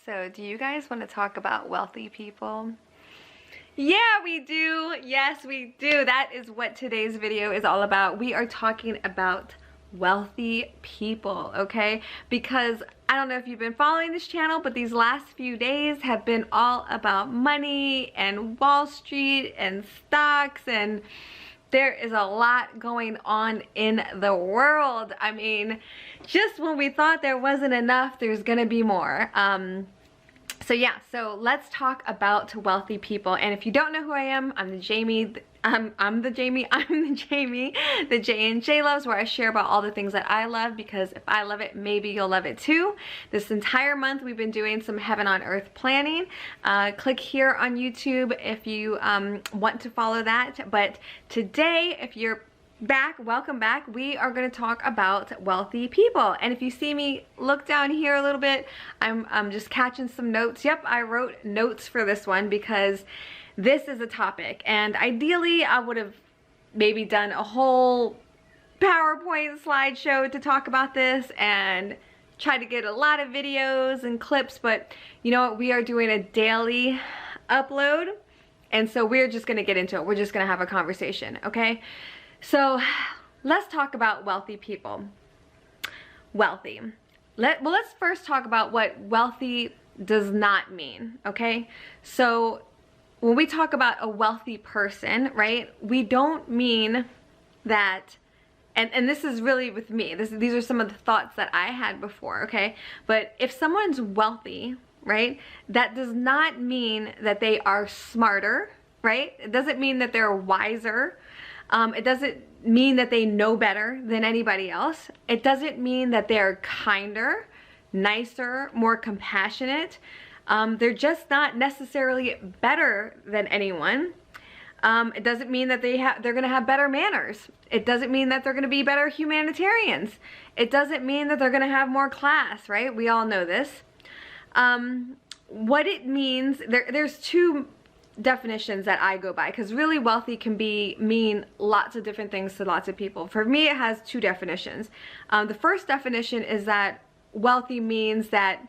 So, do you guys want to talk about wealthy people? Yeah, we do. Yes, we do. That is what today's video is all about. We are talking about wealthy people, okay? Because I don't know if you've been following this channel, but these last few days have been all about money and Wall Street and stocks, and there is a lot going on in the world. I mean, just when we thought there wasn't enough, there's gonna be more. So let's talk about wealthy people. And if you don't know who I am, I'm the Jamie. I'm the Jamie, the J in JLOVES, where I share about all the things that I love, because if I love it, maybe you'll love it too. This entire month we've been doing some heaven on earth planning. Click here on YouTube if you want to follow that. But today, if you're back, welcome back. We are going to talk about wealthy people. And if you see me look down here a little bit, I'm just catching some notes. Yep, I wrote notes for this one because this is a topic, and ideally I would have maybe done a whole PowerPoint slideshow to talk about this and try to get a lot of videos and clips, but you know what, we are doing a daily upload, and so we're just going to get into it. We're just going to have a conversation, okay? So let's talk about wealthy people. Wealthy. Let's first talk about what wealthy does not mean, okay? So when we talk about a wealthy person, right, we don't mean that, and this is really with me, these are some of the thoughts that I had before, okay? But if someone's wealthy, right, that does not mean that they are smarter, right? It doesn't mean that they're wiser. It doesn't mean that they know better than anybody else. It doesn't mean that they're kinder, nicer, more compassionate. They're just not necessarily better than anyone. It doesn't mean that they're gonna have better manners. It doesn't mean that they're gonna be better humanitarians. It doesn't mean that they're gonna have more class, right? We all know this. What it means, there's two definitions that I go by, because really wealthy can mean lots of different things to lots of people. For me, it has two definitions. The first definition is that wealthy means that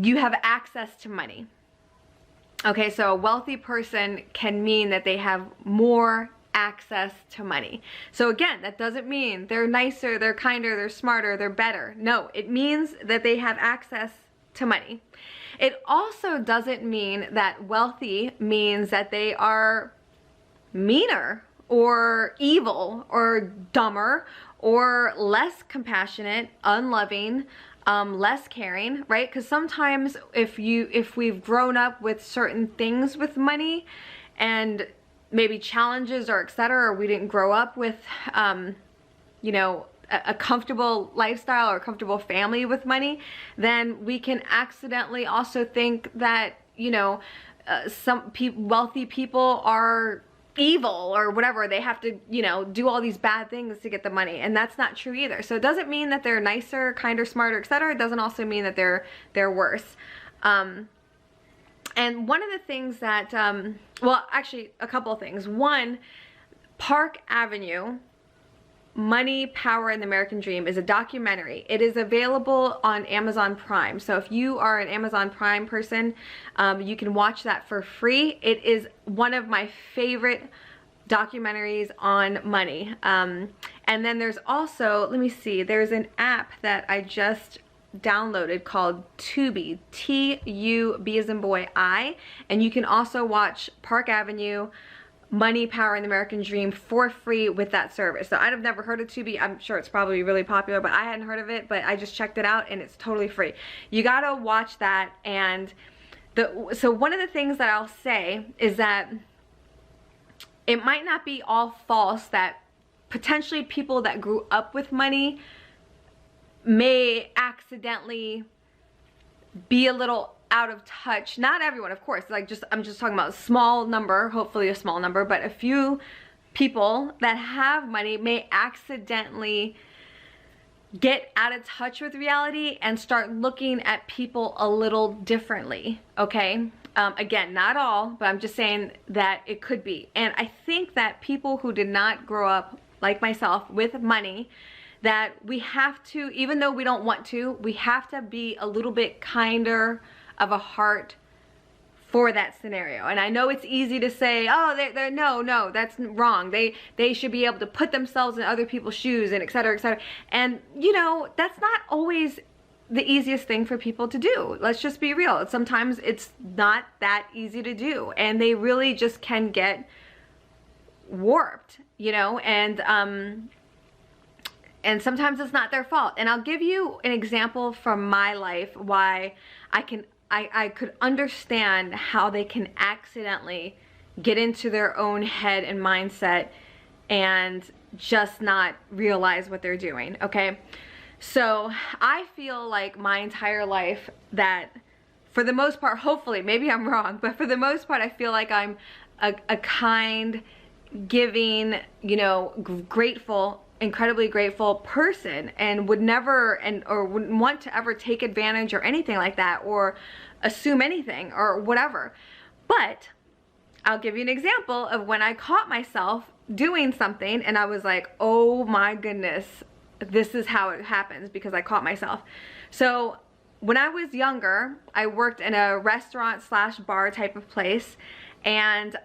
you have access to money. Okay, so a wealthy person can mean that they have more access to money. So again, that doesn't mean they're nicer, they're kinder, they're smarter, they're better. No, it means that they have access to money. It also doesn't mean that wealthy means that they are meaner or evil or dumber or less compassionate, unloving, less caring, right? Because sometimes if we've grown up with certain things with money and maybe challenges or etc., or we didn't grow up with you know, a comfortable lifestyle or a comfortable family with money, then we can accidentally also think that, you know, wealthy people are evil or whatever. They have to, you know, do all these bad things to get the money, and that's not true either. So it doesn't mean that they're nicer, kinder, smarter, etc. It doesn't also mean that they're worse. And one of the things that, well, actually a couple of things. One, Park Avenue, Money, Power, and the American Dream is a documentary. It is available on Amazon Prime. So if you are an Amazon Prime person, you can watch that for free. It is one of my favorite documentaries on money. And then there's also, let me see, there's an app that I just downloaded called Tubi, T-U-B as in boy, I, and you can also watch Park Avenue, Money, Power, and the American Dream for free with that service. So I've never heard of Tubi. I'm sure it's probably really popular, but I hadn't heard of it, but I just checked it out and it's totally free. You gotta watch that. And so one of the things that I'll say is that it might not be all false that potentially people that grew up with money may accidentally be a little out of touch. Not everyone, of course, like I'm just talking about a small number, hopefully a small number, but a few people that have money may accidentally get out of touch with reality and start looking at people a little differently, okay? Again, not all, but I'm just saying that it could be. And I think that people who did not grow up like myself with money, that we have to, even though we don't want to, we have to be a little bit kinder of a heart for that scenario. And I know it's easy to say, oh, no, that's wrong. They should be able to put themselves in other people's shoes and et cetera, et cetera. And you know, that's not always the easiest thing for people to do. Let's just be real. Sometimes it's not that easy to do, and they really just can get warped, you know, and sometimes it's not their fault. And I'll give you an example from my life why I could understand how they can accidentally get into their own head and mindset and just not realize what they're doing, okay? So I feel like my entire life that, for the most part, hopefully, maybe I'm wrong, but for the most part, I feel like I'm a kind, giving, you know, grateful, incredibly grateful person, and would never or wouldn't want to ever take advantage or anything like that, or assume anything or whatever. But I'll give you an example of when I caught myself doing something and I was like, oh my goodness, this is how it happens, because I caught myself. So when I was younger, I worked in a restaurant slash bar type of place, and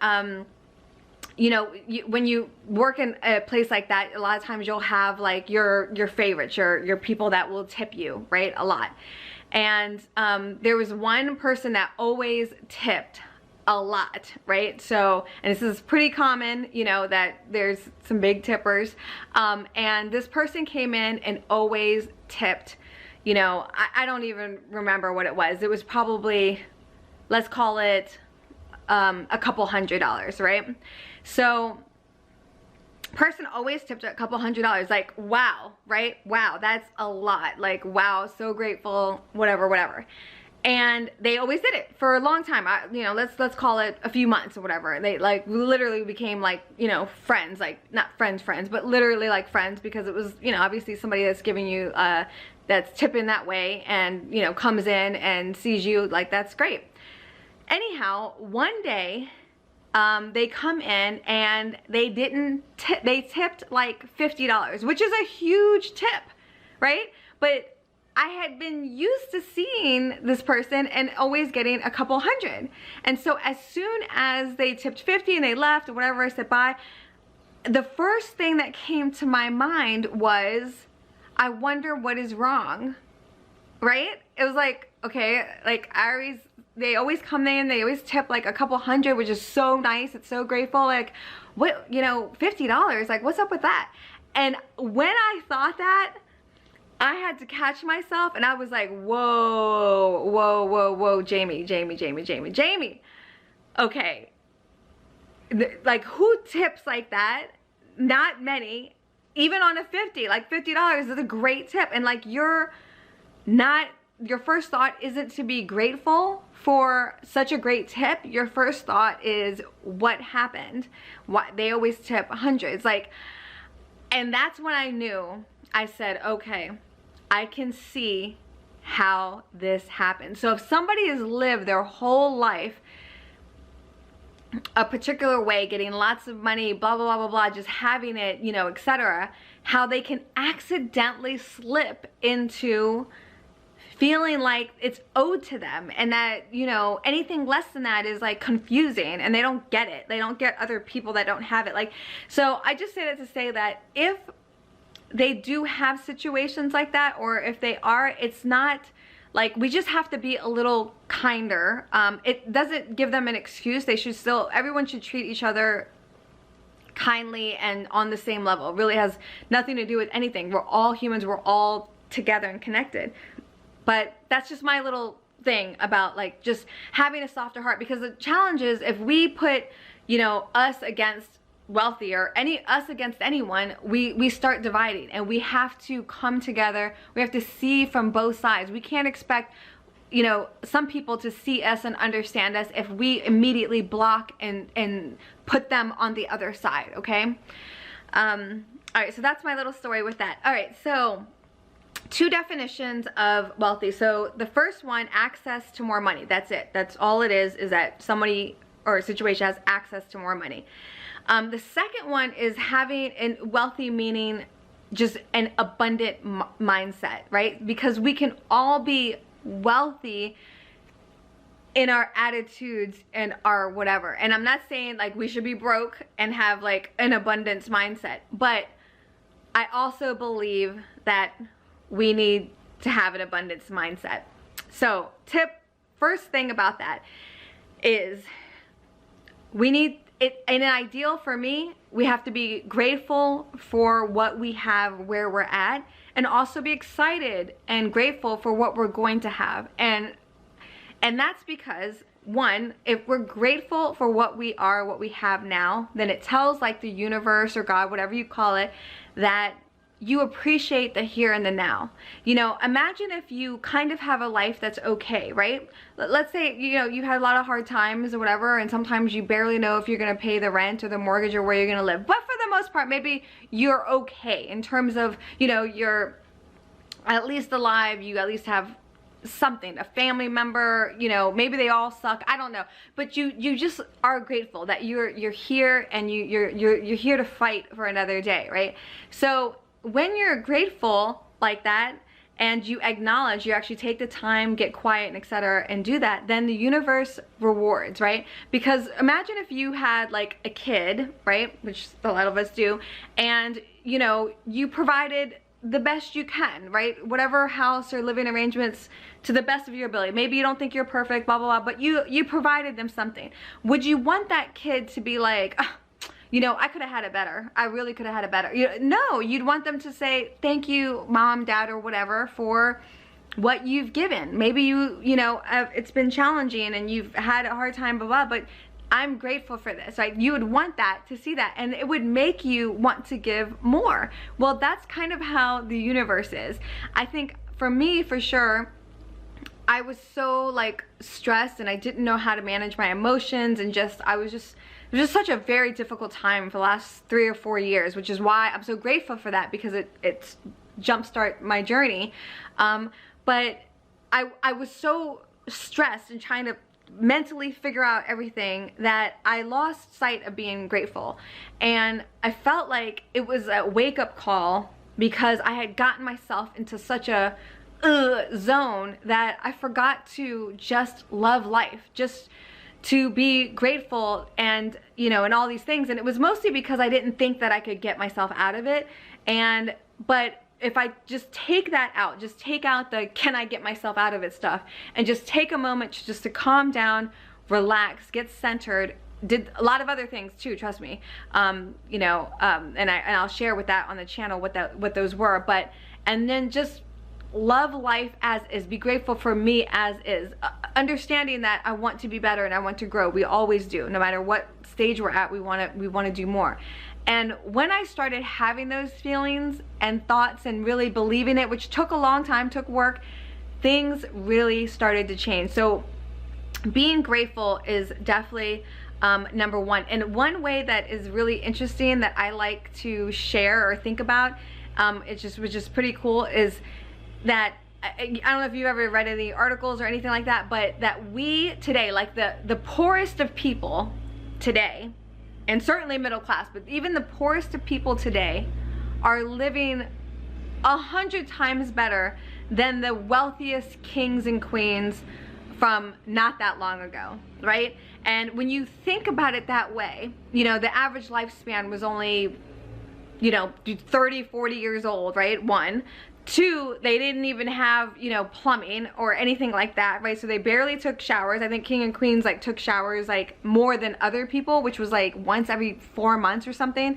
you know, when you work in a place like that, a lot of times you'll have like your favorites, your people that will tip you, right, a lot. And there was one person that always tipped a lot, right? So, and this is pretty common, you know, that there's some big tippers. And this person came in and always tipped, you know, I don't even remember what it was. It was probably, let's call it a couple $100, right? So person always tipped a couple $100, like, wow, right? Wow, that's a lot. Like, wow, so grateful, whatever. And they always did it for a long time. You know, let's call it a few months or whatever. They like literally became like, you know, friends, like not friends, but literally like friends, because it was, you know, obviously somebody that's giving you, that's tipping that way, and, you know, comes in and sees you, like, that's great. Anyhow, one day, they come in and they didn't tip, they tipped like $50, which is a huge tip, right? But I had been used to seeing this person and always getting a couple hundred. And so as soon as they tipped 50 and they left or whatever, I said bye, the first thing that came to my mind was, I wonder what is wrong, right? It was like, okay, like they always come in, they always tip like a couple hundred, which is so nice, it's so grateful. Like, what, you know, $50, like, what's up with that? And when I thought that, I had to catch myself, and I was like, whoa, Jamie. Okay, like, who tips like that? Not many. Even on a 50, like $50 is a great tip, and like, your first thought isn't to be grateful for such a great tip. Your first thought is, what happened? Why they always tip hundreds, like. And that's when I knew. I said, okay, I can see how this happened. So if somebody has lived their whole life a particular way, getting lots of money, blah, blah, blah, blah, blah, just having it, you know, etc., how they can accidentally slip into feeling like it's owed to them, and that, you know, anything less than that is like confusing, and they don't get it. They don't get other people that don't have it. Like, so I just say that to say that if they do have situations like that, or if they are, it's not like, we just have to be a little kinder. It doesn't give them an excuse. They should still, everyone should treat each other kindly and on the same level. It really has nothing to do with anything. We're all humans, we're all together and connected. But that's just my little thing about like just having a softer heart, because the challenge is, if we put, you know, us against wealthy, or us against anyone, we start dividing, and we have to come together. We have to see from both sides. We can't expect, you know, some people to see us and understand us if we immediately block and put them on the other side, okay? All right, so that's my little story with that. All right, so 2 definitions of wealthy. So the first one, access to more money. That's it. That's all it is that somebody or a situation has access to more money. The second one is having, and wealthy meaning just an abundant mindset, right? Because we can all be wealthy in our attitudes and our whatever. And I'm not saying like we should be broke and have like an abundance mindset, but I also believe that we need to have an abundance mindset. So first thing about that is we need it. In an ideal for me, we have to be grateful for what we have, where we're at, and also be excited and grateful for what we're going to have. And that's because, one, if we're grateful for what we are, what we have now, then it tells like the universe or God, whatever you call it, that you appreciate the here and the now. You know, imagine if you kind of have a life that's okay, right? Let's say, you know, you had a lot of hard times or whatever, and sometimes you barely know if you're gonna pay the rent or the mortgage or where you're gonna live. But for the most part, maybe you're okay in terms of, you know, you're at least alive, you at least have something, a family member, you know, maybe they all suck, I don't know, but you just are grateful that you're here and you're here to fight for another day, right? So when you're grateful like that and you acknowledge, you actually take the time, get quiet, and etc., and do that, then the universe rewards, right? Because imagine if you had like a kid, right, which a lot of us do, and you know, you provided the best you can, right? Whatever house or living arrangements to the best of your ability. Maybe you don't think you're perfect, blah, blah, blah, but you provided them something. Would you want that kid to be like, oh, you know, I could have had it better. I really could have had it better. No, you'd want them to say, thank you, mom, dad, or whatever, for what you've given. Maybe you know, it's been challenging and you've had a hard time, blah, blah, but I'm grateful for this, right? You would want that, to see that, and it would make you want to give more. Well, that's kind of how the universe is. I think for me, for sure, I was so like stressed and I didn't know how to manage my emotions, and it was just such a very difficult time for the last 3 or 4 years, which is why I'm so grateful for that, because it's jumpstart my journey. But I was so stressed and trying to mentally figure out everything that I lost sight of being grateful. And I felt like it was a wake-up call, because I had gotten myself into such a zone that I forgot to just love life, just to be grateful, and you know, and all these things. And it was mostly because I didn't think that I could get myself out of it. But if I just take that out, just take out the can I get myself out of it stuff, and just take a moment to calm down, relax, get centered, did a lot of other things too, trust me, you know, and I'll share with that on the channel what those were, and then just love life as is, be grateful for me as is, understanding that I want to be better and I want to grow. We always do, no matter what stage we're at, we want to do more. And when I started having those feelings and thoughts and really believing it, which took a long time, took work, things really started to change. So being grateful is definitely number one. And one way that is really interesting that I like to share or think about, was just pretty cool, is that I don't know if you've ever read any articles or anything like that, but that we today, like the poorest of people today, and certainly middle class, but even the poorest of people today are living 100 times better than the wealthiest kings and queens from not that long ago, right? And when you think about it that way, you know, the average lifespan was only, you know, 30, 40 years old, right? One. Two, they didn't even have, you know, plumbing or anything like that, right? So they barely took showers. I think king and queens like took showers like more than other people, which was like once every 4 months or something.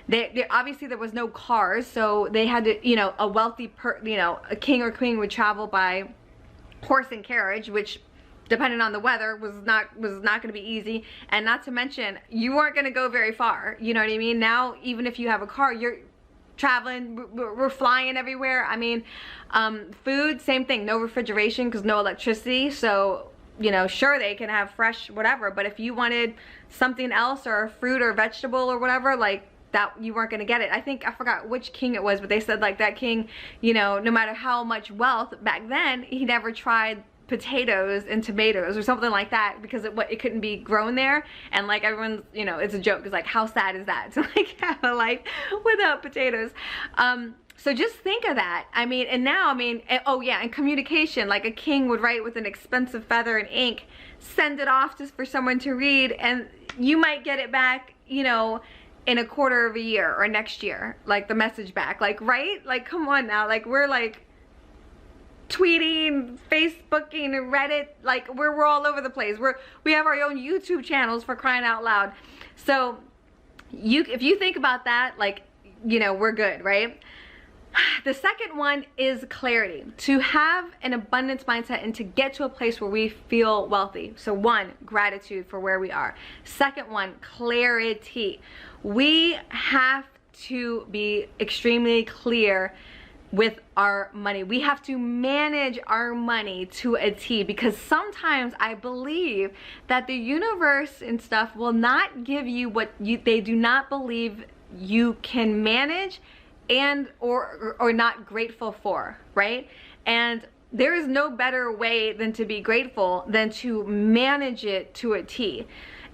They obviously there was no cars, so they had to, you know, a king or queen would travel by horse and carriage, which depending on the weather was not going to be easy. And not to mention, you weren't going to go very far, you know what I mean? Now even if you have a car, you're traveling, we're flying everywhere. I mean, food, same thing, no refrigeration because no electricity. So, you know, sure, they can have fresh whatever, but if you wanted something else or a fruit or vegetable or whatever, like that, you weren't going to get it. I think, I forgot which king it was, but they said like that king, you know, no matter how much wealth back then, he never tried potatoes and tomatoes or something like that because it couldn't be grown there. And like everyone's, you know, it's a joke, it's like, how sad is that to like have a life without potatoes? So just think of that. I mean, and now, I mean, oh yeah, and communication, like a king would write with an expensive feather and ink, send it off just for someone to read, and you might get it back, you know, in a quarter of a year or next year, like the message back, like, right? Like, come on now, like, we're like tweeting, Facebooking, Reddit, like we're all over the place. We have our own YouTube channels, for crying out loud. So if you think about that, like, you know, we're good, right? The second one is clarity. To have an abundance mindset and to get to a place where we feel wealthy. So one, gratitude for where we are. Second one, clarity. We have to be extremely clear with our money. We have to manage our money to a T, because sometimes I believe that the universe and stuff will not give you what they do not believe you can manage and or not grateful for, right? And there is no better way than to be grateful than to manage it to a T.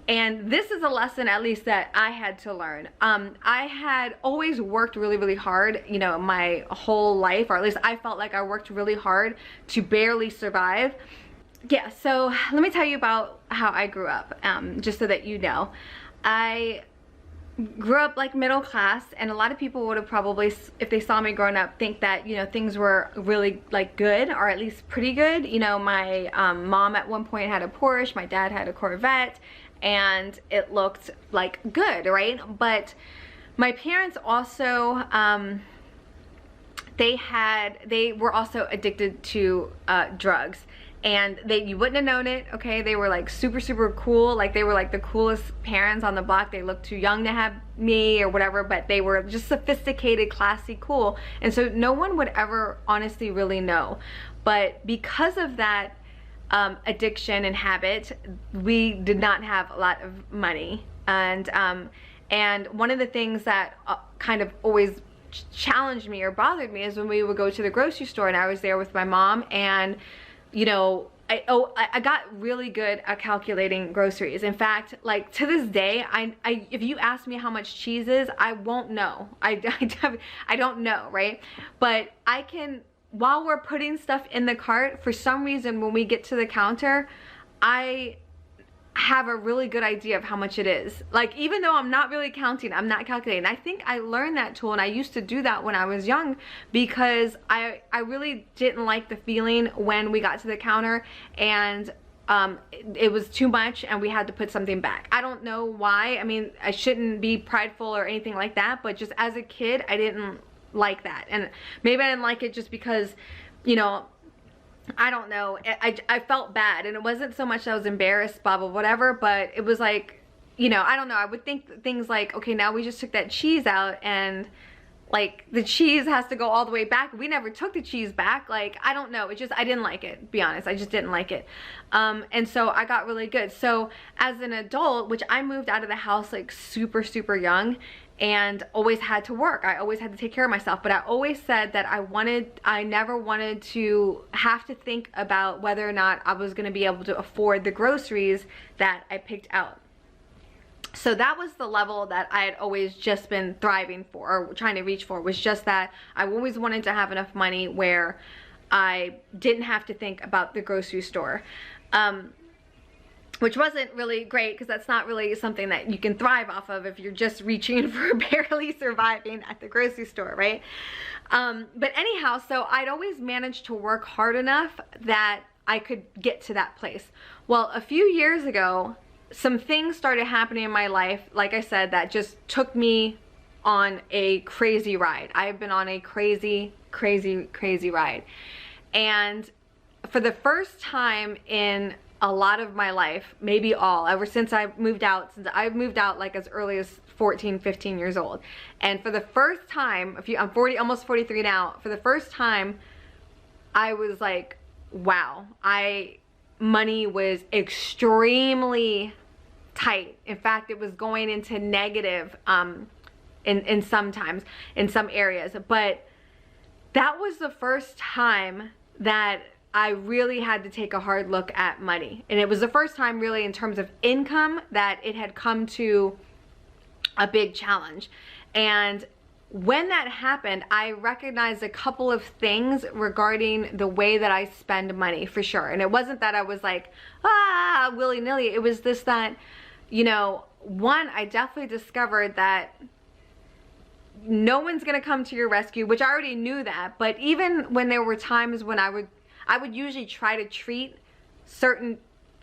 And this is a lesson, at least, that I had to learn. I had always worked really, really hard, you know, my whole life, or at least I felt like I worked really hard to barely survive. Yeah, so let me tell you about how I grew up, just so that you know. I grew up like middle class, and a lot of people would have probably, if they saw me growing up, think that, you know, things were really like good, or at least pretty good. You know, my mom at one point had a Porsche, my dad had a Corvette, and it looked like good, right? But my parents also, they were also addicted to drugs. And you wouldn't have known it, okay? They were like super, super cool. Like they were like the coolest parents on the block. They looked too young to have me or whatever, but they were just sophisticated, classy, cool. And so no one would ever honestly really know. But because of that addiction and habit, we did not have a lot of money. And one of the things that kind of always challenged me or bothered me is when we would go to the grocery store and I was there with my mom, and you know, I got really good at calculating groceries. In fact, like to this day, if you ask me how much cheese is, I won't know. I don't know, right? But I can, while we're putting stuff in the cart, for some reason when we get to the counter, I have a really good idea of how much it is. Like, even though I'm not really counting, I'm not calculating. I think I learned that tool, and I used to do that when I was young, because I really didn't like the feeling when we got to the counter and it was too much and we had to put something back. I don't know why. I mean, I shouldn't be prideful or anything like that, but just as a kid, I didn't like that. And maybe I didn't like it just because, you know, I don't know, I felt bad, and it wasn't so much that I was embarrassed, blah, blah, whatever, but it was like, you know, I don't know, I would think things like, okay, now we just took that cheese out, and like the cheese has to go all the way back. We never took the cheese back. Like, I don't know, it just, I didn't like it, to be honest. I just didn't like it. And so I got really good. So as an adult, which I moved out of the house like super, super young, and always had to work. I always had to take care of myself, but I always said that I never wanted to have to think about whether or not I was gonna be able to afford the groceries that I picked out. So that was the level that I had always just been thriving for, or trying to reach for, was just that I always wanted to have enough money where I didn't have to think about the grocery store. Which wasn't really great, because that's not really something that you can thrive off of if you're just reaching for barely surviving at the grocery store, right? But anyhow, so I'd always managed to work hard enough that I could get to that place. Well, a few years ago, some things started happening in my life, like I said, that just took me on a crazy ride. I've been on a crazy, crazy, crazy ride. And for the first time in a lot of my life, maybe all, ever since I've moved out like as early as 14, 15 years old. And for the first time, I'm 40, almost 43 now, for the first time, I was like, wow, money was extremely tight. In fact, it was going into negative in sometimes, in some areas. But that was the first time that I really had to take a hard look at money. And it was the first time really in terms of income that it had come to a big challenge. And when that happened, I recognized a couple of things regarding the way that I spend money, for sure. And it wasn't that I was like, willy-nilly. It was this, that, you know, one, I definitely discovered that no one's gonna come to your rescue, which I already knew that. But even when there were times when I would usually try to treat certain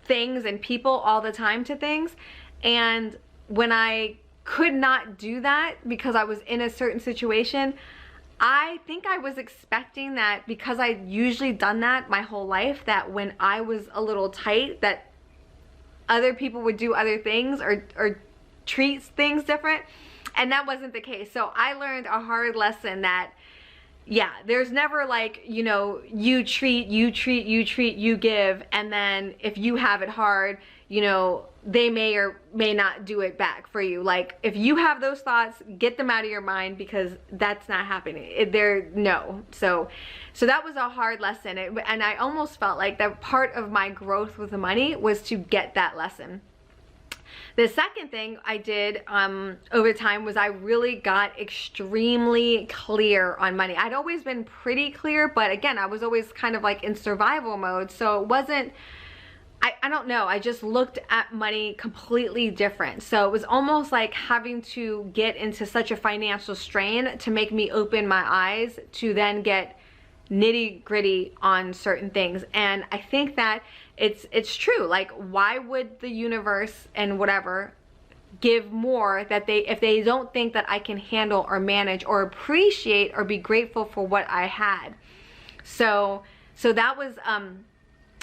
things and people all the time to things. And when I could not do that because I was in a certain situation, I think I was expecting that, because I usually done that my whole life, that when I was a little tight, that other people would do other things or treat things different. And that wasn't the case. So I learned a hard lesson that, yeah, there's never like, you know, you treat, you give, and then if you have it hard, you know, they may or may not do it back for you. Like, if you have those thoughts, get them out of your mind, because that's not happening. No. So that was a hard lesson. And I almost felt like that part of my growth with the money was to get that lesson. The second thing I did over time was I really got extremely clear on money. I'd always been pretty clear, but again, I was always kind of like in survival mode. So it wasn't, I don't know, I just looked at money completely different. So it was almost like having to get into such a financial strain to make me open my eyes to then get nitty gritty on certain things. And I think that it's true. Like, why would the universe and whatever give more that if they don't think that I can handle or manage or appreciate or be grateful for what I had? So that was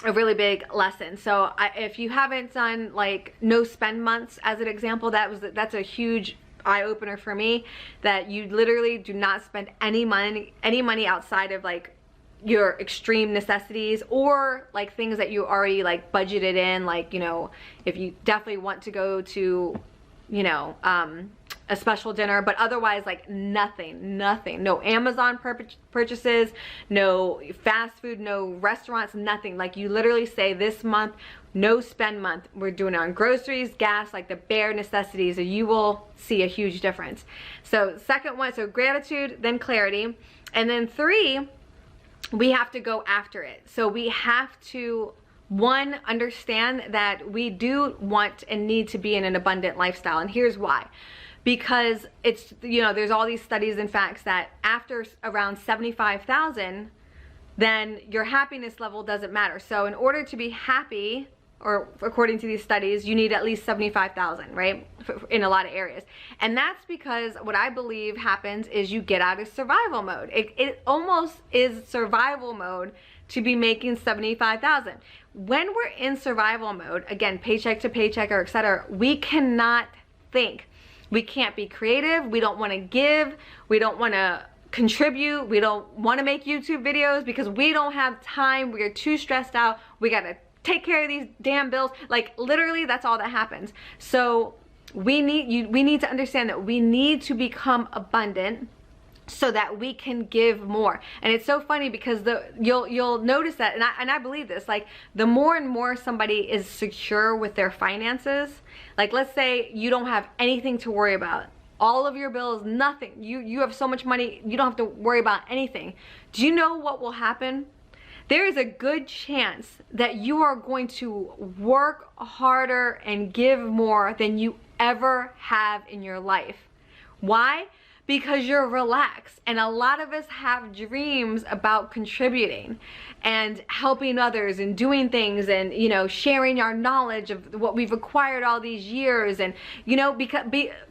a really big lesson. So if you haven't done like no spend months as an example, that's a huge eye-opener for me, that you literally do not spend any money outside of like your extreme necessities, or like things that you already like budgeted in. Like, you know, if you definitely want to go to, you know, a special dinner, but otherwise like nothing, no Amazon purchases, no fast food, no restaurants, nothing. Like, you literally say, this month, no spend month. We're doing it on groceries, gas, like the bare necessities, and you will see a huge difference. So second one, so gratitude, then clarity. And then 3, we have to go after it. So we have to, one, understand that we do want and need to be in an abundant lifestyle. And here's why. Because it's, you know, there's all these studies and facts that after around 75,000, then your happiness level doesn't matter. So in order to be happy, or according to these studies, you need at least 75,000, right? In a lot of areas. And that's because what I believe happens is you get out of survival mode. It almost is survival mode to be making 75,000. When we're in survival mode, again, paycheck to paycheck or etc., we cannot think. We can't be creative. We don't want to give. We don't want to contribute. We don't want to make YouTube videos because we don't have time. We are too stressed out. We got to take care of these damn bills. Like, literally, that's all that happens. So we need to understand that we need to become abundant so that we can give more. And it's so funny because you'll notice that, and I believe this, like, the more and more somebody is secure with their finances, like, let's say you don't have anything to worry about. All of your bills, nothing. You have so much money, you don't have to worry about anything. Do you know what will happen? There is a good chance that you are going to work harder and give more than you ever have in your life. Why? Because you're relaxed. And a lot of us have dreams about contributing and helping others and doing things and, you know, sharing our knowledge of what we've acquired all these years. And, you know,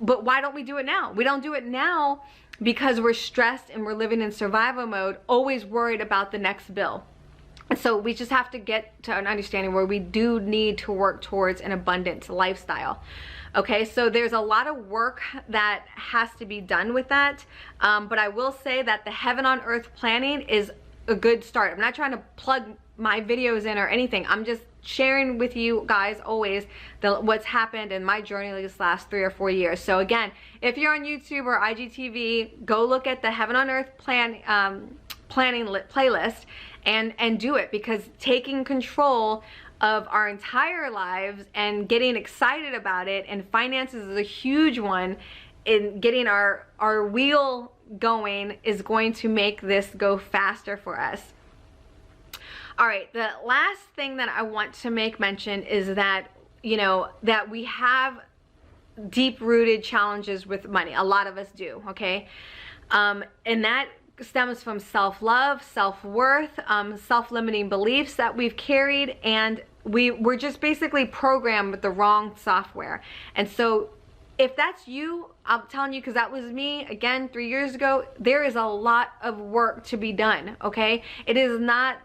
but why don't we do it now? We don't do it now because we're stressed and we're living in survival mode, always worried about the next bill. So we just have to get to an understanding where we do need to work towards an abundant lifestyle. Okay, so there's a lot of work that has to be done with that. But I will say that the Heaven on Earth planning is a good start. I'm not trying to plug my videos in or anything. I'm just sharing with you guys always what's happened in my journey these last 3 or 4 years. So again, if you're on YouTube or IGTV, go look at the Heaven on Earth planning playlist and do it, because taking control of our entire lives and getting excited about it, and finances is a huge one, in getting our wheel going is going to make this go faster for us. All right, the last thing that I want to make mention is that, you know, that we have deep-rooted challenges with money. A lot of us do, okay? And that stems from self-love, self-worth, self-limiting beliefs that we've carried, and we're just basically programmed with the wrong software. And so if that's you, I'm telling you, because that was me, again, 3 years ago, there is a lot of work to be done, okay? It is not,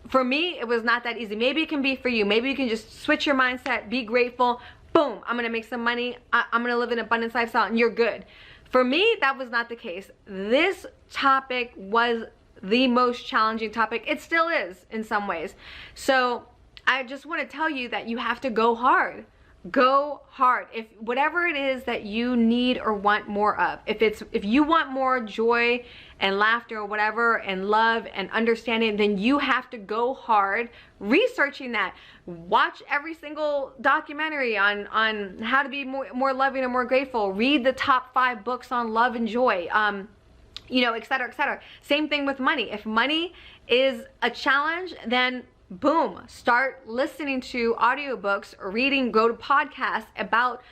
for me, it was not that easy. Maybe it can be for you. Maybe you can just switch your mindset, be grateful, boom, I'm gonna make some money, I'm gonna live an abundance lifestyle, and you're good. For me, that was not the case. This topic was the most challenging topic. It still is in some ways. So I just want to tell you that you have to go hard. Go hard. If whatever it is that you need or want more of, if you want more joy and laughter or whatever, and love and understanding, then you have to go hard researching that. Watch every single documentary on how to be more loving and more grateful. Read the top 5 books on love and joy. You know, etc., etc. Same thing with money. If money is a challenge, then boom, start listening to audiobooks or reading, go to podcasts about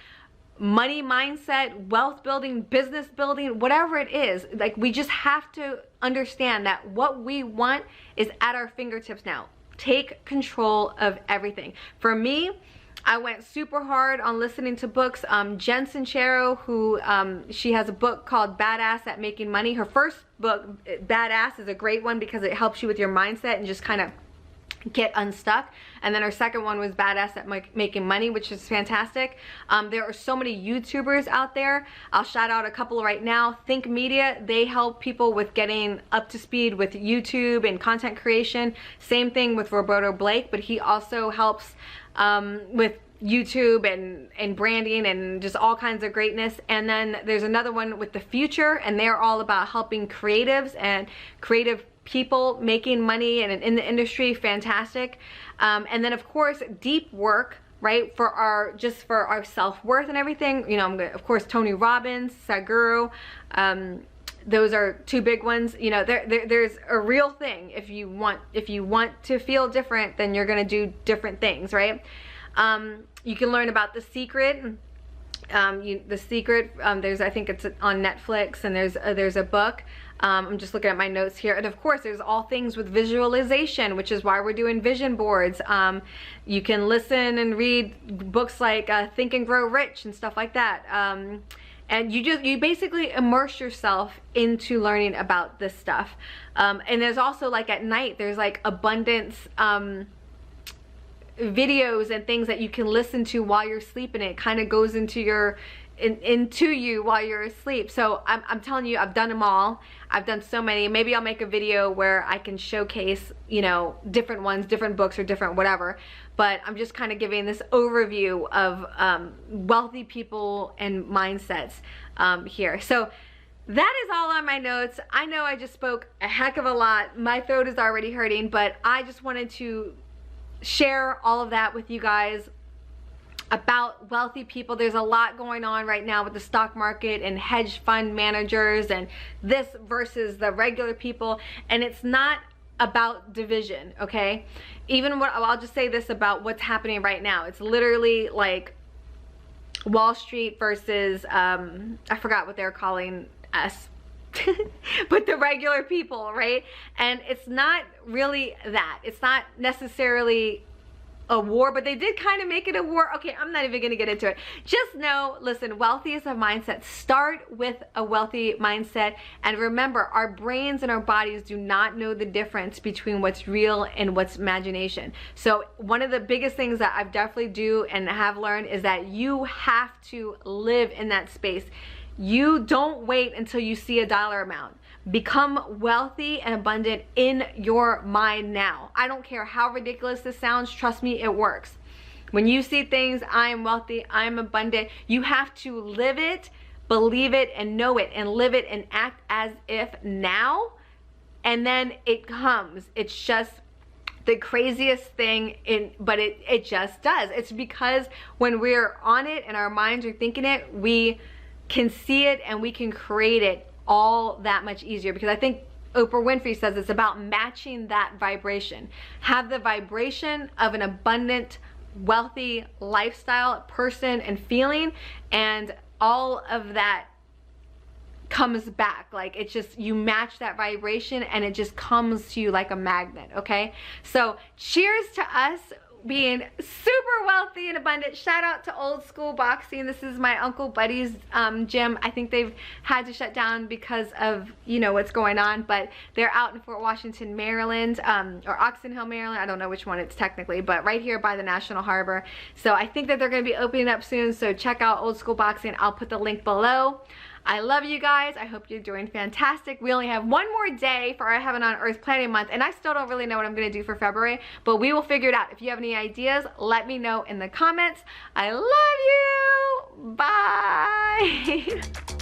money mindset, wealth building, business building, whatever it is. Like, we just have to understand that what we want is at our fingertips now. Take control of everything. For me, I went super hard on listening to books. Jen Sincero, who she has a book called Badass at Making Money. Her first book, Badass, is a great one because it helps you with your mindset and just kind of get unstuck. And then her second one was Badass at Making Money, which is fantastic. There are so many YouTubers out there. I'll shout out a couple right now. Think Media, they help people with getting up to speed with YouTube and content creation. Same thing with Roberto Blake, but he also helps with YouTube and branding and just all kinds of greatness. And then there's another one with The Future, and they're all about helping creatives and creative people making money and in the industry. Fantastic. And then of course deep work, right, for our self-worth and everything. You know, of course Tony Robbins, Sadhguru, those are 2 big ones. You know, there's a real thing. If you want to feel different, then you're gonna do different things, right? You can learn about The Secret. The Secret, I think it's on Netflix, and there's a book. I'm just looking at my notes here. And of course, there's all things with visualization, which is why we're doing vision boards. You can listen and read books like Think and Grow Rich and stuff like that. And you basically immerse yourself into learning about this stuff. And there's also, like, at night, there's like abundance videos and things that you can listen to while you're sleeping. It kind of goes into you while you're asleep. So I'm telling you, I've done them all. I've done so many. Maybe I'll make a video where I can showcase, you know, different ones, different books, or different whatever. But I'm just kind of giving this overview of wealthy people and mindsets here. So that is all on my notes. I know I just spoke a heck of a lot. My throat is already hurting, but I just wanted to share all of that with you guys about wealthy people. There's a lot going on right now with the stock market and hedge fund managers and this versus the regular people, and it's not about division, okay? I'll just say this about what's happening right now. It's literally like Wall Street versus I forgot what they're calling us but the regular people, right? And it's not really that. It's not necessarily a war, but they did kind of make it a war. Okay, I'm not even gonna get into it. Just know, listen, wealthy is a mindset. Start with a wealthy mindset, and remember, our brains and our bodies do not know the difference between what's real and what's imagination. So one of the biggest things that I've definitely do and have learned is that you have to live in that space. You don't wait until you see a dollar amount. Become wealthy and abundant in your mind now. I don't care how ridiculous this sounds. Trust me, it works. When you see things, I am wealthy, I am abundant, you have to live it, believe it, and know it, and live it and act as if now, and then it comes. It's just the craziest thing, but it just does. It's because when we're on it and our minds are thinking it, we can see it and we can create it all that much easier, because I think Oprah Winfrey says it's about matching that vibration. Have the vibration of an abundant, wealthy lifestyle, person, and feeling, and all of that comes back. Like, it's just, you match that vibration and it just comes to you like a magnet, okay? So cheers to us being super wealthy and abundant. Shout out to Old School Boxing. This is my Uncle Buddy's gym. I think they've had to shut down because of, you know, what's going on, but they're out in Fort Washington, Maryland, or Oxon Hill, Maryland. I don't know which one it's technically, but right here by the National Harbor. So I think that they're going to be opening up soon, so check out Old School Boxing. I'll put the link below. I love you guys. I hope you're doing fantastic. We only have one more day for our Heaven on Earth Planning Month, and I still don't really know what I'm going to do for February, but we will figure it out. If you have any ideas, let me know in the comments. I love you. Bye.